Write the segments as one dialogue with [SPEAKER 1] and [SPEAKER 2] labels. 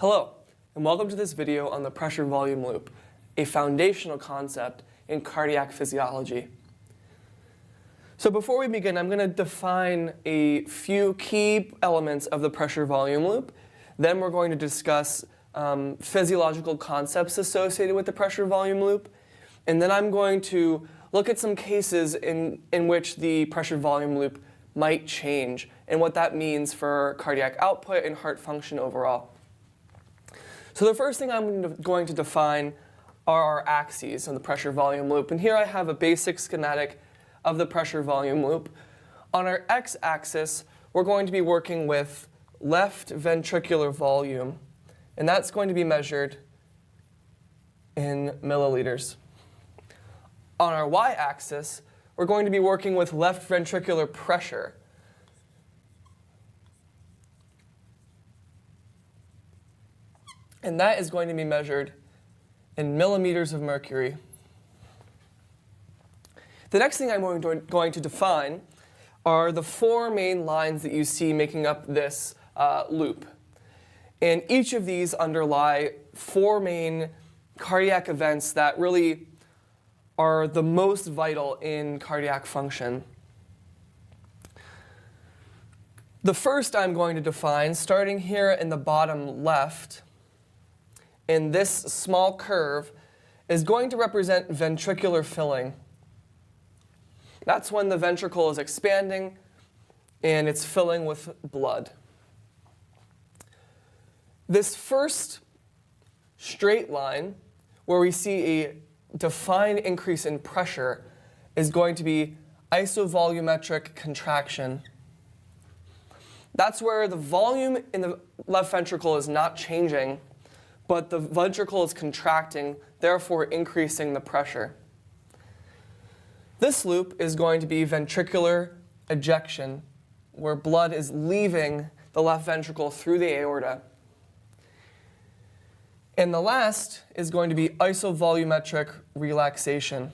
[SPEAKER 1] Hello, and welcome to this video on the pressure volume loop, a foundational concept in cardiac physiology. So before we begin, I'm going to define a few key elements of the pressure volume loop. Then we're going to discuss physiological concepts associated with the pressure volume loop. And then I'm going to look at some cases in which the pressure volume loop might change and what that means for cardiac output and heart function overall. So the first thing I'm going to define are our axes of the pressure volume loop. And here I have a basic schematic of the pressure volume loop. On our x-axis, we're going to be working with left ventricular volume, and that's going to be measured in milliliters. On our y-axis, we're going to be working with left ventricular pressure. And that is going to be measured in millimeters of mercury. The next thing I'm going to define are the four main lines that you see making up this loop. And each of these underlie four main cardiac events that really are the most vital in cardiac function. The first I'm going to define, starting here in the bottom left, in this small curve, is going to represent ventricular filling. That's when the ventricle is expanding and it's filling with blood. This first straight line, where we see a defined increase in pressure, is going to be isovolumetric contraction. That's where the volume in the left ventricle is not changing, but the ventricle is contracting, therefore increasing the pressure. This loop is going to be ventricular ejection, where blood is leaving the left ventricle through the aorta. And the last is going to be isovolumetric relaxation.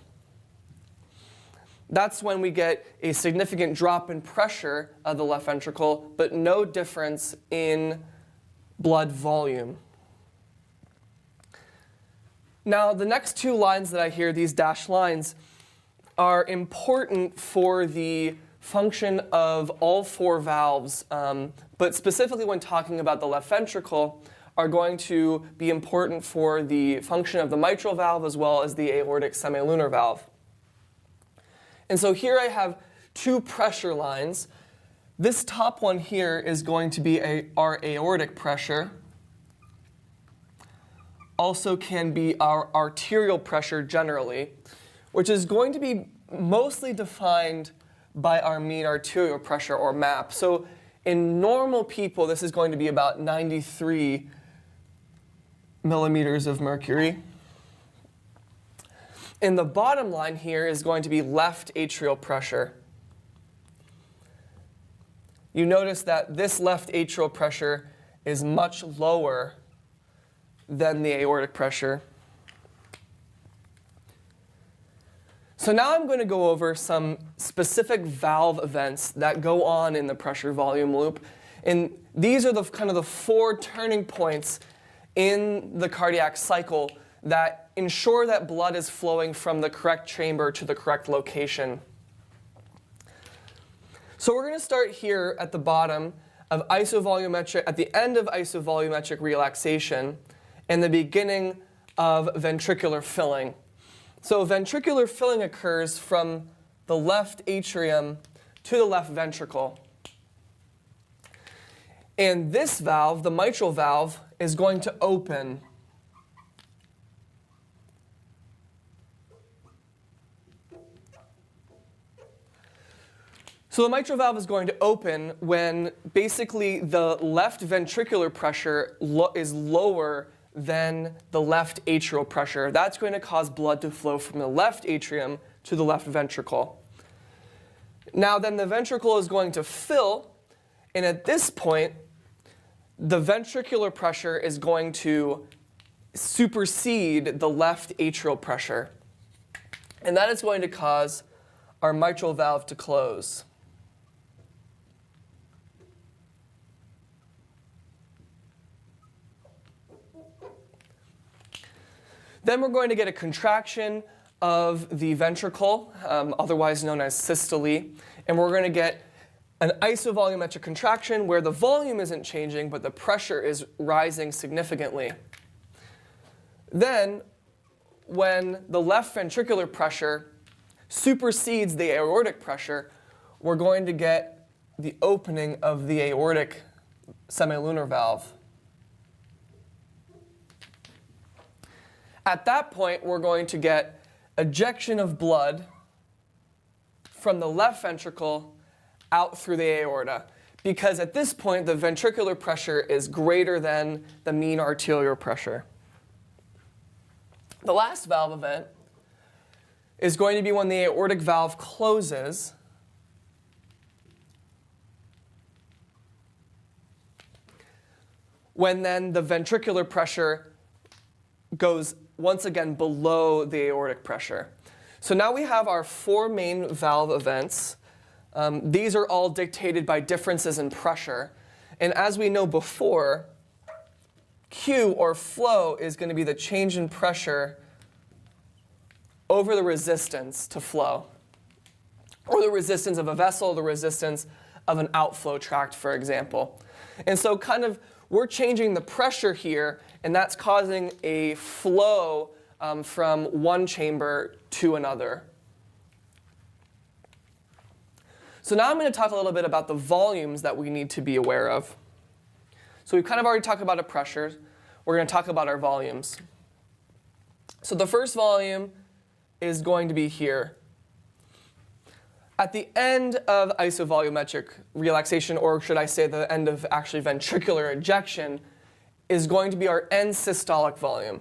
[SPEAKER 1] That's when we get a significant drop in pressure of the left ventricle, but no difference in blood volume. Now, the next two lines that I hear, these dashed lines, are important for the function of all four valves, but specifically when talking about the left ventricle, are going to be important for the function of the mitral valve as well as the aortic semilunar valve. And so here I have two pressure lines. This top one here is going to be our aortic pressure. Also can be our arterial pressure generally, which is going to be mostly defined by our mean arterial pressure, or MAP. So in normal people, this is going to be about 93 millimeters of mercury. And the bottom line here is going to be left atrial pressure. You notice that this left atrial pressure is much lower than the aortic pressure. So now I'm going to go over some specific valve events that go on in the pressure volume loop. And these are the kind of the four turning points in the cardiac cycle that ensure that blood is flowing from the correct chamber to the correct location. So we're going to start here at the bottom of isovolumetric, at the end of isovolumetric relaxation, and the beginning of ventricular filling. So ventricular filling occurs from the left atrium to the left ventricle. And this valve, the mitral valve, is going to open. So the mitral valve is going to open when basically the left ventricular pressure is lower than the left atrial pressure. That's going to cause blood to flow from the left atrium to the left ventricle. Now then the ventricle is going to fill, and at this point, the ventricular pressure is going to supersede the left atrial pressure. And that is going to cause our mitral valve to close. Then we're going to get a contraction of the ventricle, otherwise known as systole, and we're going to get an isovolumetric contraction where the volume isn't changing, but the pressure is rising significantly. Then, when the left ventricular pressure supersedes the aortic pressure, we're going to get the opening of the aortic semilunar valve. At that point, we're going to get ejection of blood from the left ventricle out through the aorta, because at this point the ventricular pressure is greater than the mean arterial pressure. The last valve event is going to be when the aortic valve closes, when then the ventricular pressure goes once again below the aortic pressure. So now we have our 4 main valve events. These are all dictated by differences in pressure. And as we know before, Q, or flow, is going to be the change in pressure over the resistance to flow, or the resistance of a vessel, the resistance of an outflow tract, for example. And so we're changing the pressure here, and that's causing a flow from one chamber to another. So now I'm going to talk a little bit about the volumes that we need to be aware of. So we've kind of already talked about our pressures. We're going to talk about our volumes. So the first volume is going to be here. At the end of isovolumetric relaxation, or should I say the end of actually ventricular ejection, is going to be our end systolic volume.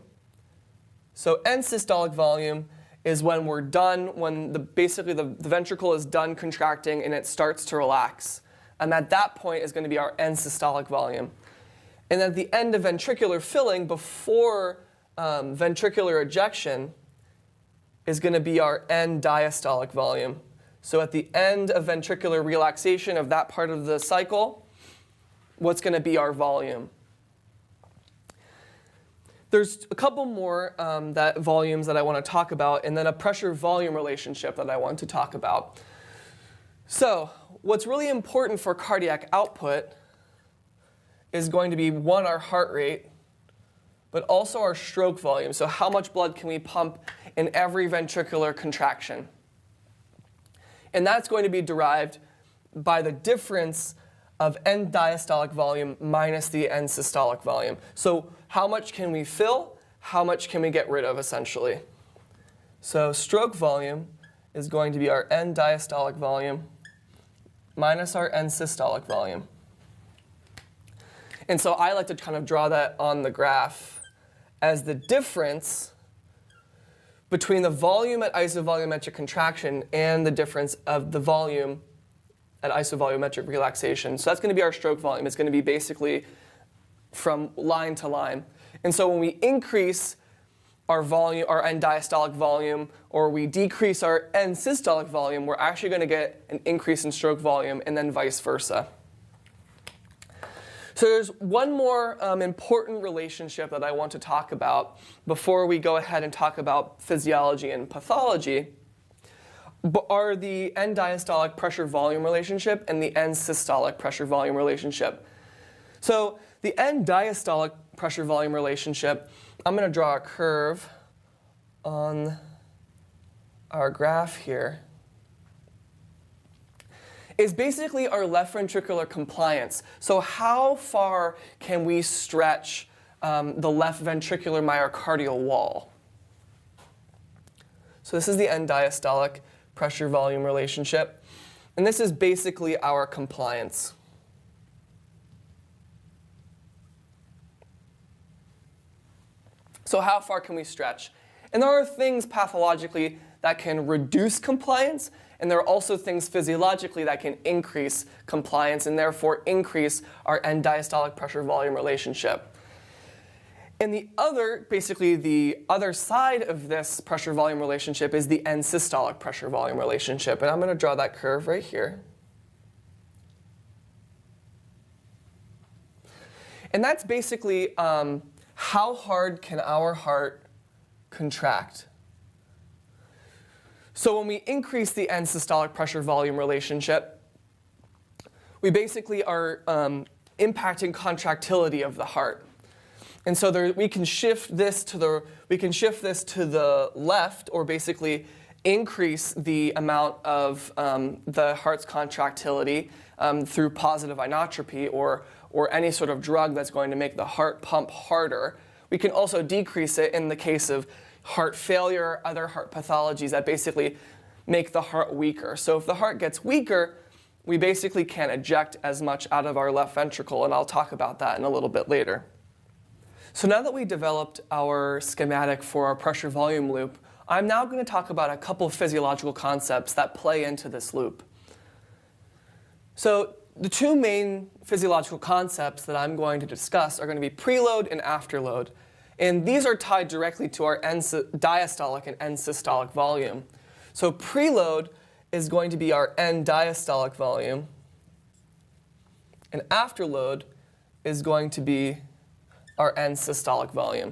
[SPEAKER 1] So end systolic volume is when we're done, when basically the ventricle is done contracting and it starts to relax. And at that point is going to be our end systolic volume. And at the end of ventricular filling, before ventricular ejection, is going to be our end diastolic volume. So at the end of ventricular relaxation of that part of the cycle, what's going to be our volume? There's a couple more volumes that I want to talk about, and then a pressure-volume relationship that I want to talk about. So what's really important for cardiac output is going to be, one, our heart rate, but also our stroke volume. So how much blood can we pump in every ventricular contraction? And that's going to be derived by the difference of end diastolic volume minus the end systolic volume. So how much can we fill? How much can we get rid of, essentially? So stroke volume is going to be our end diastolic volume minus our end systolic volume. And so I like to kind of draw that on the graph as the difference between the volume at isovolumetric contraction and the difference of the volume at isovolumetric relaxation. So that's going to be our stroke volume. It's going to be basically from line to line. And so when we increase our volume, our end diastolic volume, or we decrease our end systolic volume, we're actually going to get an increase in stroke volume, and then vice versa. So there's one more important relationship that I want to talk about before we go ahead and talk about physiology and pathology, are the end diastolic pressure-volume relationship and the end systolic pressure-volume relationship. So the end diastolic pressure-volume relationship, I'm going to draw a curve on our graph here, is basically our left ventricular compliance. So how far can we stretch the left ventricular myocardial wall? So this is the end diastolic pressure-volume relationship. And this is basically our compliance. So how far can we stretch? And there are things pathologically that can reduce compliance, and there are also things physiologically that can increase compliance and therefore increase our end diastolic pressure-volume relationship. And the other, basically the other side of this pressure-volume relationship is the end systolic pressure-volume relationship. And I'm going to draw that curve right here. And that's basically how hard can our heart contract. So when we increase the end systolic pressure-volume relationship, we basically are impacting contractility of the heart. And so we can shift this to the left, or basically increase the amount of the heart's contractility through positive inotropy or any sort of drug that's going to make the heart pump harder. We can also decrease it in the case of heart failure, other heart pathologies that basically make the heart weaker. So if the heart gets weaker, we basically can't eject as much out of our left ventricle, and I'll talk about that in a little bit later. So now that we developed our schematic for our pressure volume loop, I'm now going to talk about a couple of physiological concepts that play into this loop. So the two main physiological concepts that I'm going to discuss are going to be preload and afterload. And these are tied directly to our end diastolic and end systolic volume. So preload is going to be our end diastolic volume, and afterload is going to be our end systolic volume.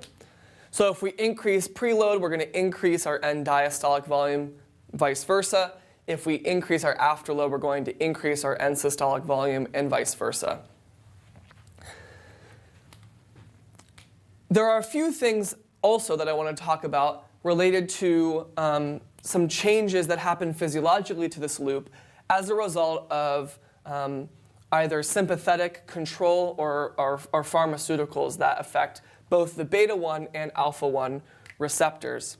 [SPEAKER 1] So if we increase preload, we're going to increase our end diastolic volume, vice versa. If we increase our afterload, we're going to increase our end systolic volume, and vice versa. There are a few things also that I want to talk about related to some changes that happen physiologically to this loop as a result of either sympathetic control or pharmaceuticals that affect both the beta-1 and alpha-1 receptors.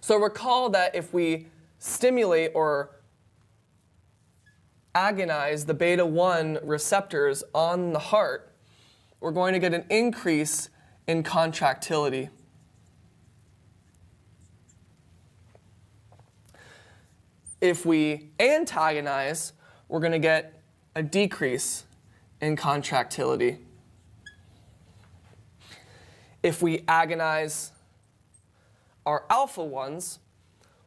[SPEAKER 1] So recall that if we stimulate or agonize the beta-1 receptors on the heart, we're going to get an increase in contractility. If we antagonize, we're going to get a decrease in contractility. If we agonize our alpha ones,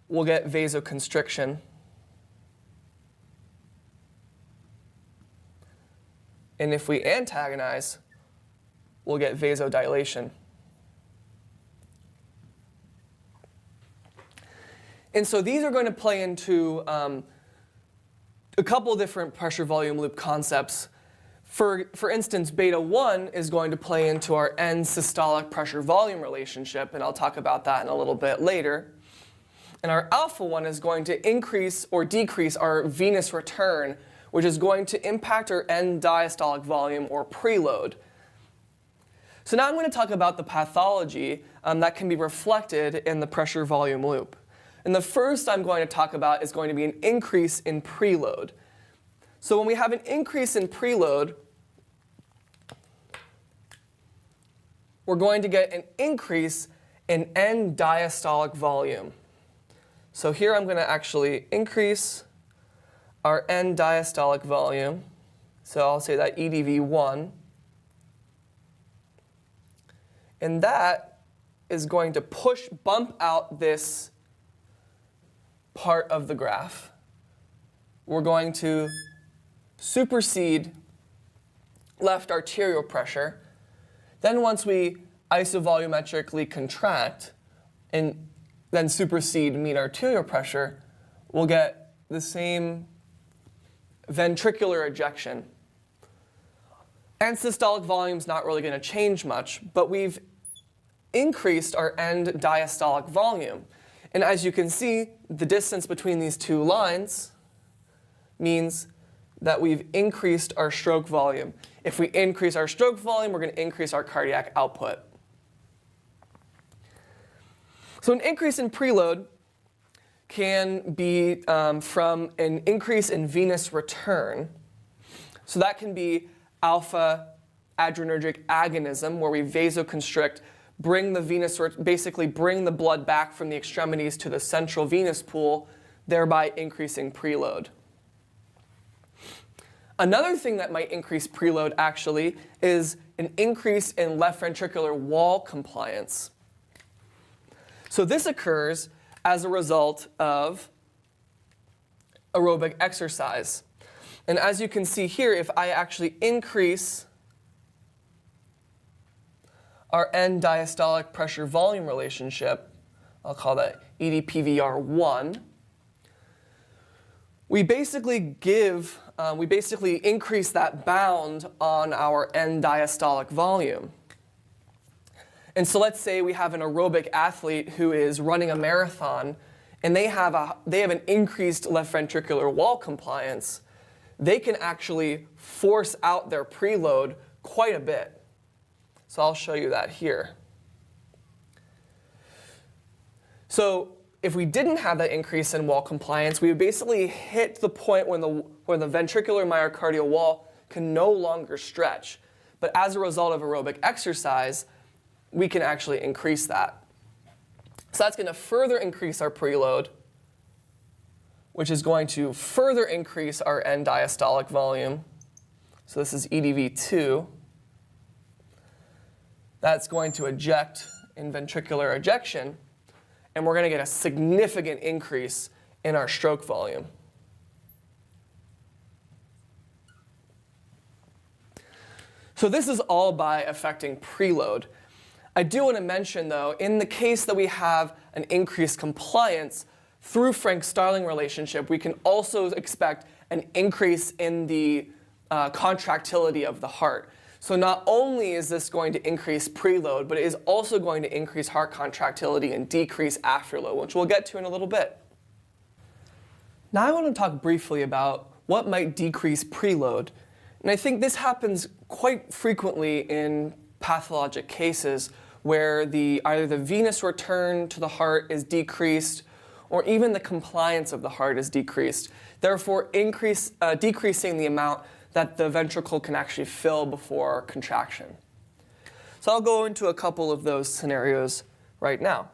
[SPEAKER 1] we'll get vasoconstriction. And if we antagonize, we'll get vasodilation. And so these are going to play into a couple different pressure volume loop concepts. For instance, beta-1 is going to play into our end systolic pressure volume relationship, and I'll talk about that in a little bit later. And our alpha-1 is going to increase or decrease our venous return, which is going to impact our end diastolic volume or preload. So now I'm going to talk about the pathology that can be reflected in the pressure volume loop. And the first I'm going to talk about is going to be an increase in preload. So when we have an increase in preload, we're going to get an increase in end diastolic volume. So here I'm going to actually increase our end diastolic volume. So I'll say that EDV1. And that is going to bump out this part of the graph. We're going to supersede left arterial pressure. Then once we isovolumetrically contract and then supersede mean arterial pressure, we'll get the same ventricular ejection. And systolic volume's not really going to change much, but we've increased our end diastolic volume. And as you can see, the distance between these two lines means that we've increased our stroke volume. If we increase our stroke volume, we're going to increase our cardiac output. So an increase in preload can be from an increase in venous return. So that can be alpha adrenergic agonism, where we vasoconstrict, basically bring the blood back from the extremities to the central venous pool, thereby increasing preload. Another thing that might increase preload actually is an increase in left ventricular wall compliance. So this occurs as a result of aerobic exercise. And as you can see here, if I actually increase our end diastolic pressure volume relationship, I'll call that EDPVR1, we basically increase that bound on our end diastolic volume. And so let's say we have an aerobic athlete who is running a marathon, and they have an increased left ventricular wall compliance. They can actually force out their preload quite a bit. So I'll show you that here. So if we didn't have that increase in wall compliance, we would basically hit the point when the ventricular myocardial wall can no longer stretch. But as a result of aerobic exercise, we can actually increase that. So that's going to further increase our preload, which is going to further increase our end diastolic volume. So this is EDV2. That's going to eject in ventricular ejection, and we're going to get a significant increase in our stroke volume. So this is all by affecting preload. I do want to mention, though, in the case that we have an increased compliance through Frank-Starling relationship, we can also expect an increase in the contractility of the heart. So not only is this going to increase preload, but it is also going to increase heart contractility and decrease afterload, which we'll get to in a little bit. Now I want to talk briefly about what might decrease preload. And I think this happens quite frequently in pathologic cases where either the venous return to the heart is decreased or even the compliance of the heart is decreased, therefore decreasing the amount that the ventricle can actually fill before contraction. So I'll go into a couple of those scenarios right now.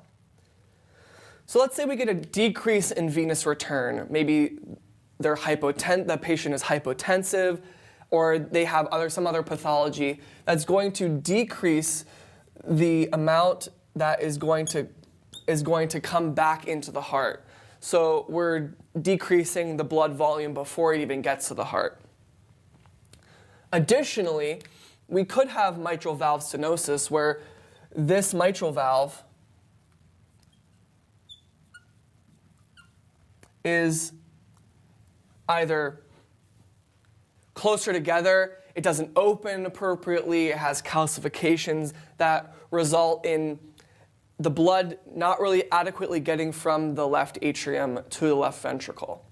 [SPEAKER 1] So let's say we get a decrease in venous return. Maybe the patient is hypotensive, or they have some other pathology that's going to decrease the amount that is going to come back into the heart. So we're decreasing the blood volume before it even gets to the heart. Additionally, we could have mitral valve stenosis where this mitral valve is either closer together, it doesn't open appropriately, it has calcifications that result in the blood not really adequately getting from the left atrium to the left ventricle.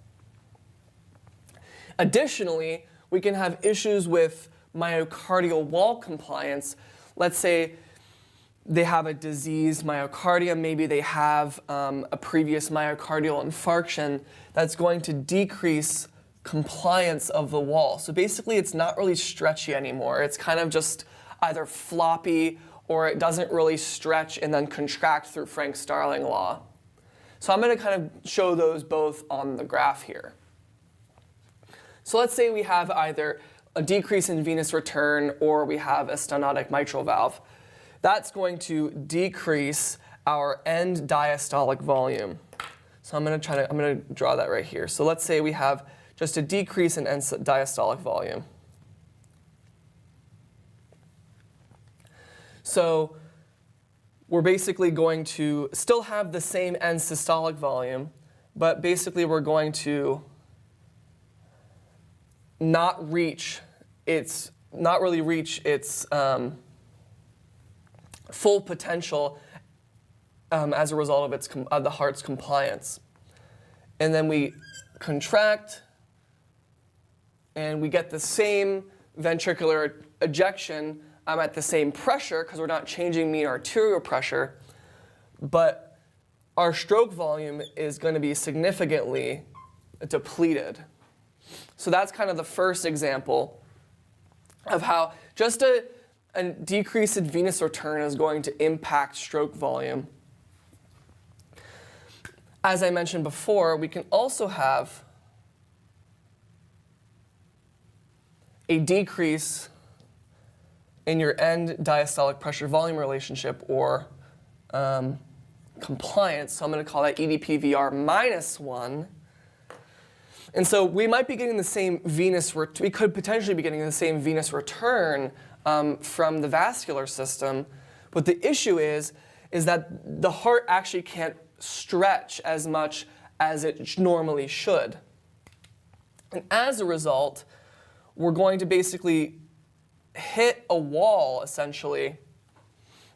[SPEAKER 1] Additionally, we can have issues with myocardial wall compliance. Let's say they have a diseased myocardium, maybe they have a previous myocardial infarction that's going to decrease compliance of the wall. So basically it's not really stretchy anymore. It's kind of just either floppy or it doesn't really stretch and then contract through Frank-Starling law. So I'm going to kind of show those both on the graph here. So let's say we have either a decrease in venous return or we have a stenotic mitral valve. That's going to decrease our end diastolic volume. So I'm going to draw that right here. So let's say we have just a decrease in end diastolic volume. So we're basically going to still have the same end systolic volume, but basically we're going to not really reach its full potential as a result of the heart's compliance. And then we contract, and we get the same ventricular ejection at the same pressure because we're not changing mean arterial pressure, but our stroke volume is going to be significantly depleted. So that's kind of the first example of how just a decrease in venous return is going to impact stroke volume. As I mentioned before, we can also have a decrease in your end diastolic pressure volume relationship, or compliance. So I'm going to call that EDPVR -1. And so we might be getting the same we could potentially be getting the same venous return from the vascular system, But the issue is that the heart actually can't stretch as much as it normally should. And as a result, we're going to basically hit a wall, essentially,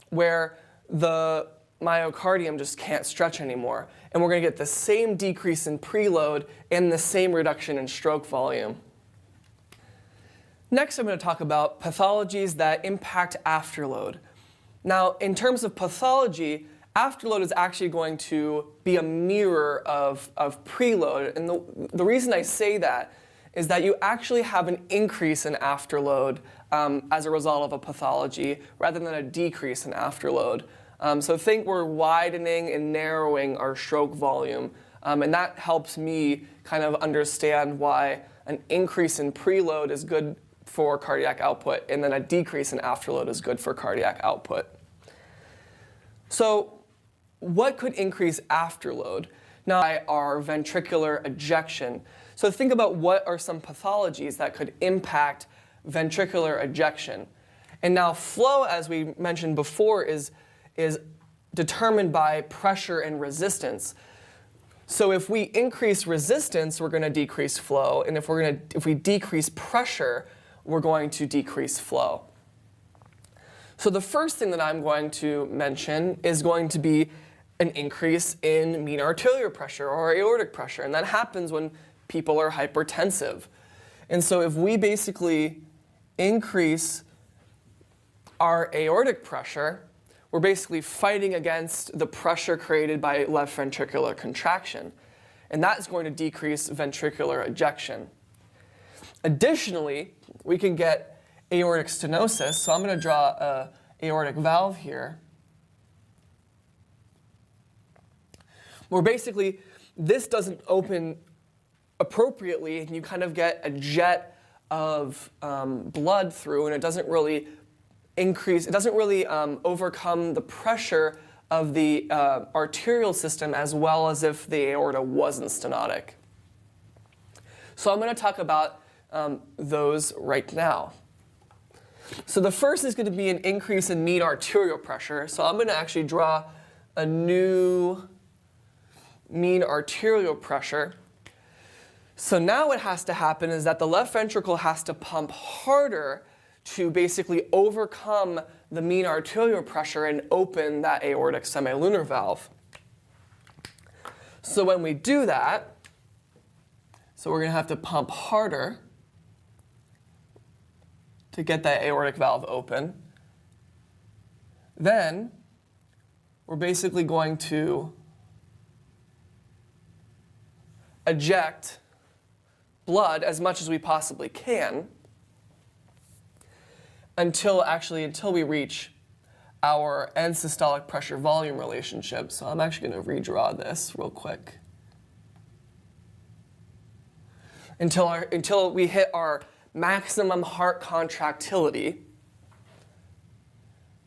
[SPEAKER 1] where the myocardium just can't stretch anymore. And we're going to get the same decrease in preload and the same reduction in stroke volume. Next, I'm going to talk about pathologies that impact afterload. Now, in terms of pathology, afterload is actually going to be a mirror of preload. And the reason I say that is that you actually have an increase in afterload as a result of a pathology rather than a decrease in afterload. So think we're widening and narrowing our stroke volume. And that helps me kind of understand why an increase in preload is good for cardiac output, and then a decrease in afterload is good for cardiac output. So what could increase afterload? Now, our ventricular ejection. So think about what are some pathologies that could impact ventricular ejection. And now flow, as we mentioned before, is determined by pressure and resistance. So if we increase resistance, we're going to decrease flow, and if we decrease pressure, we're going to decrease flow. So the first thing that I'm going to mention is going to be an increase in mean arterial pressure or aortic pressure, and that happens when people are hypertensive. And so if we basically increase our aortic pressure, we're basically fighting against the pressure created by left ventricular contraction, and that's going to decrease ventricular ejection. Additionally, we can get aortic stenosis. So I'm going to draw an aortic valve here, where basically this doesn't open appropriately, and you kind of get a jet of blood through, and it doesn't really overcome the pressure of the arterial system as well as if the aorta wasn't stenotic. So I'm going to talk about those right now. So the first is going to be an increase in mean arterial pressure. So I'm going to actually draw a new mean arterial pressure. So now what has to happen is that the left ventricle has to pump harder to basically overcome the mean arterial pressure and open that aortic semilunar valve. So when we do that, so we're going to have to pump harder to get that aortic valve open. Then we're basically going to eject blood as much as we possibly can until we reach our end systolic pressure volume relationship. So I'm actually going to redraw this real quick. Until we hit our maximum heart contractility,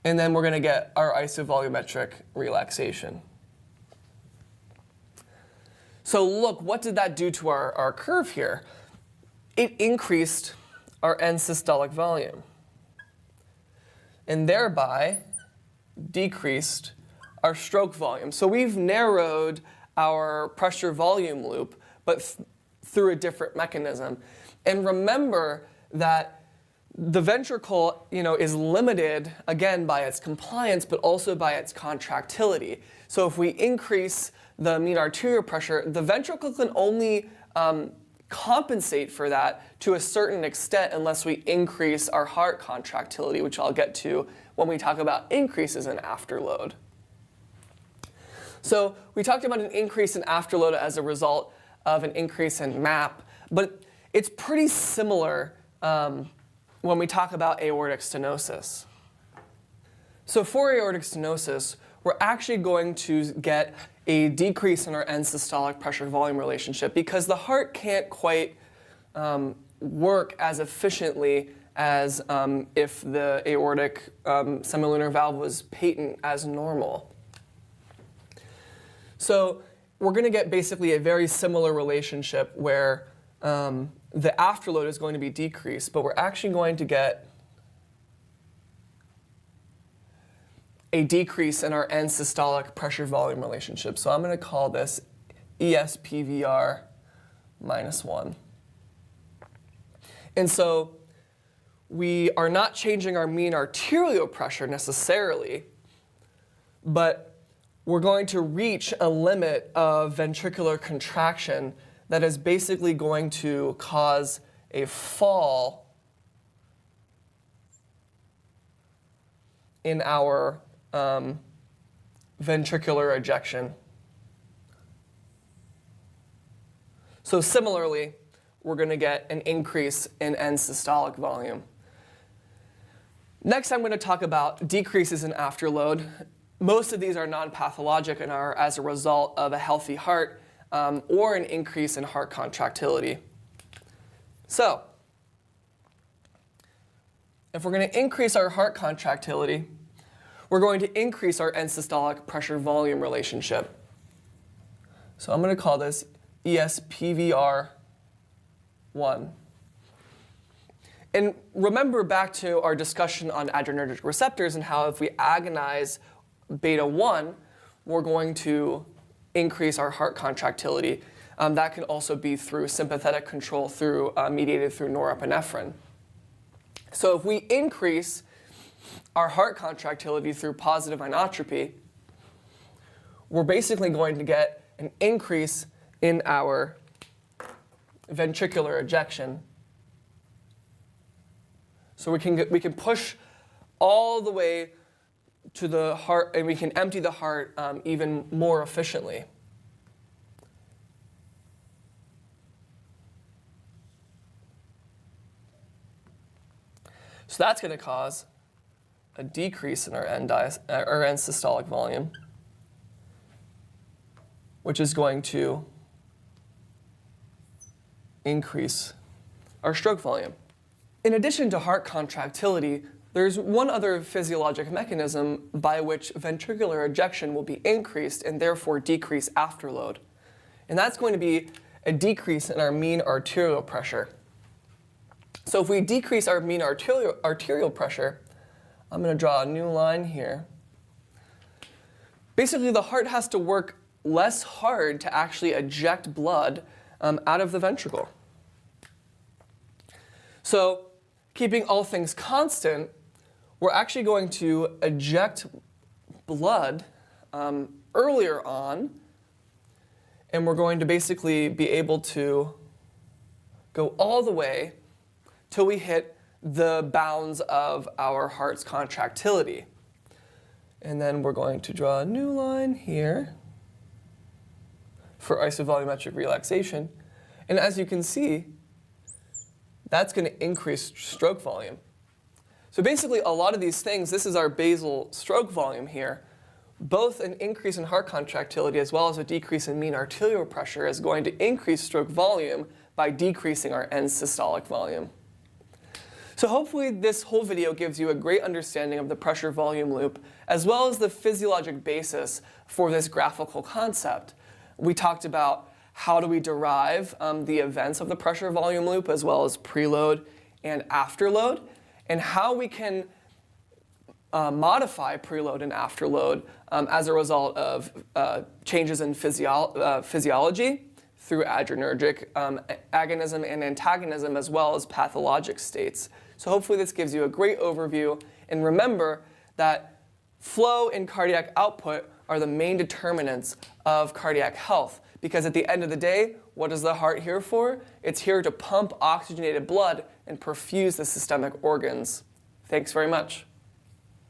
[SPEAKER 1] and then we're going to get our isovolumetric relaxation. So look, what did that do to our curve here? It increased our end systolic volume, and thereby decreased our stroke volume. So we've narrowed our pressure volume loop, but through a different mechanism. And remember that the ventricle, is limited, again, by its compliance, but also by its contractility. So if we increase the mean arterial pressure, the ventricle can only compensate for that to a certain extent unless we increase our heart contractility, which I'll get to when we talk about increases in afterload. So we talked about an increase in afterload as a result of an increase in MAP, but it's pretty similar when we talk about aortic stenosis. So for aortic stenosis, we're actually going to get a decrease in our end systolic pressure volume relationship because the heart can't quite work as efficiently as if the aortic semilunar valve was patent as normal. So we're going to get basically a very similar relationship where the afterload is going to be decreased, but we're actually going to get a decrease in our end systolic pressure volume relationship. So I'm going to call this ESPVR minus 1. And so we are not changing our mean arterial pressure necessarily, but we're going to reach a limit of ventricular contraction that is basically going to cause a fall in our ventricular ejection. So similarly, we're going to get an increase in end systolic volume. Next, I'm going to talk about decreases in afterload. Most of these are non-pathologic and are as a result of a healthy heart or an increase in heart contractility. So, if we're going to increase our heart contractility, we're going to increase our end systolic pressure volume relationship. So I'm going to call this ESPVR 1. And remember back to our discussion on adrenergic receptors and how if we agonize beta 1, we're going to increase our heart contractility. That can also be through sympathetic control mediated through norepinephrine. So if we increase our heart contractility through positive inotropy, we're basically going to get an increase in our ventricular ejection. So we can push all the way to the heart, and we can empty the heart even more efficiently. So that's going to cause a decrease in our end systolic volume, which is going to increase our stroke volume. In addition to heart contractility, there's one other physiologic mechanism by which ventricular ejection will be increased and therefore decrease afterload. And that's going to be a decrease in our mean arterial pressure. So if we decrease our mean arterial pressure, I'm going to draw a new line here. Basically, the heart has to work less hard to actually eject blood out of the ventricle. So keeping all things constant, we're actually going to eject blood earlier on, and we're going to basically be able to go all the way till we hit the bounds of our heart's contractility. And then we're going to draw a new line here for isovolumetric relaxation. And as you can see, that's going to increase stroke volume. So basically, a lot of these things, this is our basal stroke volume here. Both an increase in heart contractility as well as a decrease in mean arterial pressure is going to increase stroke volume by decreasing our end systolic volume. So hopefully this whole video gives you a great understanding of the pressure-volume loop, as well as the physiologic basis for this graphical concept. We talked about how do we derive the events of the pressure-volume loop, as well as preload and afterload, and how we can modify preload and afterload as a result of changes in physiology through adrenergic agonism and antagonism, as well as pathologic states. So hopefully this gives you a great overview. And remember that flow and cardiac output are the main determinants of cardiac health. Because at the end of the day, what is the heart here for? It's here to pump oxygenated blood and perfuse the systemic organs. Thanks very much.